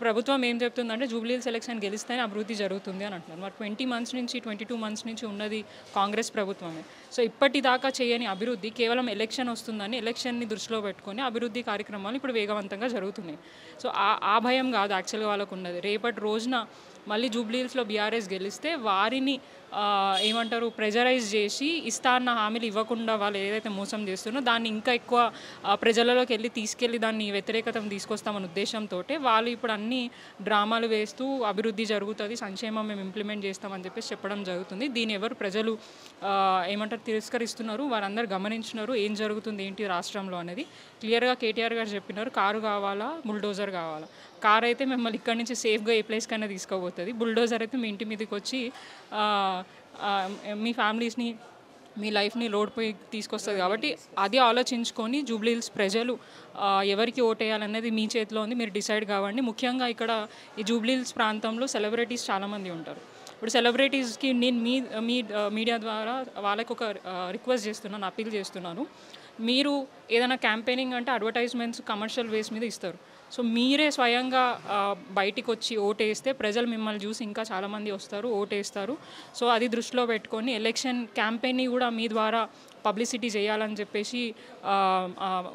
ప్రభుత్వం ఏం చెప్తుందంటే జూబ్లీహిల్స్ ఎలక్షన్ గెలిస్తేనే అభివృద్ధి జరుగుతుంది అని అంటున్నారు. మరి 20 మంత్స్ నుంచి 22 మంత్స్ నుంచి ఉన్నది కాంగ్రెస్ ప్రభుత్వమే. సో ఇప్పటిదాకా చేయని అభివృద్ధి కేవలం ఎలక్షన్ వస్తుందని ఎలక్షన్ని దృష్టిలో పెట్టుకొని అభివృద్ధి కార్యక్రమాలు ఇప్పుడు వేగవంతంగా జరుగుతున్నాయి. సో ఆ భయం కాదు యాక్చువల్గా వాళ్ళకు ఉన్నది. రేపటి రోజున మళ్ళీ జూబ్లీహిల్స్లో బీఆర్ఎస్ గెలిస్తే వారిని ఏమంటారు ప్రెజరైజ్ చేసి ఇస్తా అన్న హామీలు ఇవ్వకుండా వాళ్ళు ఏదైతే మోసం చేస్తున్నారో దాన్ని ఇంకా ఎక్కువ ప్రజలలోకి తీసుకెళ్ళి దాన్ని వ్యతిరేకతను తీసుకొస్తామన్న ఉద్దేశంతో వాళ్ళు ఇప్పుడు అన్ని డ్రామాలు వేస్తూ అభివృద్ధి జరుగుతుంది, సంక్షేమం మేము ఇంప్లిమెంట్ చేస్తామని చెప్పేసి చెప్పడం జరుగుతుంది. దీన్ని ఎవరు ప్రజలు ఏమంటారు తిరస్కరిస్తున్నారు, వారందరూ గమనించున్నారు ఏం జరుగుతుంది ఏంటి రాష్ట్రంలో అనేది. క్లియర్గా కేటీఆర్ గారు చెప్పినారు, కారు కావాలా బుల్డోజర్ కావాలా. కార్ అయితే మిమ్మల్ని ఇక్కడి నుంచి సేఫ్గా ఏ ప్లేస్కైనా తీసుకుపోతుంది, బుల్డోజర్ అయితే మీ ఇంటి మీదకి వచ్చి మీ ఫ్యామిలీస్ని మీ లైఫ్ని లోడ్పోయి తీసుకొస్తుంది. కాబట్టి అది ఆలోచించుకొని జూబ్లీహిల్స్ ప్రజలు ఎవరికి ఓటేయాలనేది మీ చేతిలో ఉంది, మీరు డిసైడ్ కావండి. ముఖ్యంగా ఇక్కడ ఈ జూబ్లీహిల్స్ ప్రాంతంలో సెలబ్రిటీస్ చాలామంది ఉంటారు. ఇప్పుడు సెలబ్రిటీస్కి నేను మీ మీడియా ద్వారా వాళ్ళకి ఒక రిక్వెస్ట్ చేస్తున్నాను, అప్పీల్ చేస్తున్నాను. మీరు ఏదైనా క్యాంపెయినింగ్ అంటే అడ్వర్టైజ్మెంట్స్ కమర్షియల్ వేస్ మీద ఇస్తారు. సో మీరే స్వయంగా బయటికి వచ్చి ఓటేస్తే ప్రజలు మిమ్మల్ని చూసి ఇంకా చాలామంది వస్తారు, ఓటేస్తారు. సో అది దృష్టిలో పెట్టుకొని ఎలక్షన్ క్యాంపెయిన్ని కూడా మీ ద్వారా పబ్లిసిటీ చేయాలని చెప్పేసి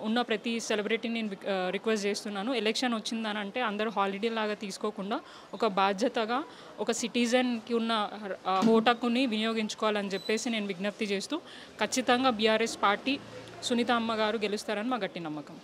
ఉన్న ప్రతి సెలబ్రిటీని నేను రిక్వెస్ట్ చేస్తున్నాను. ఎలక్షన్ వచ్చిందని అంటే అందరూ హాలిడే లాగా తీసుకోకుండా ఒక బాధ్యతగా ఒక సిటిజన్కి ఉన్న ఓటుని వినియోగించుకోవాలని చెప్పేసి నేను విజ్ఞప్తి చేస్తూ ఖచ్చితంగా బీఆర్ఎస్ పార్టీ సునీత అమ్మ గారు గెలుస్తారని మా గట్టి నమ్మకం.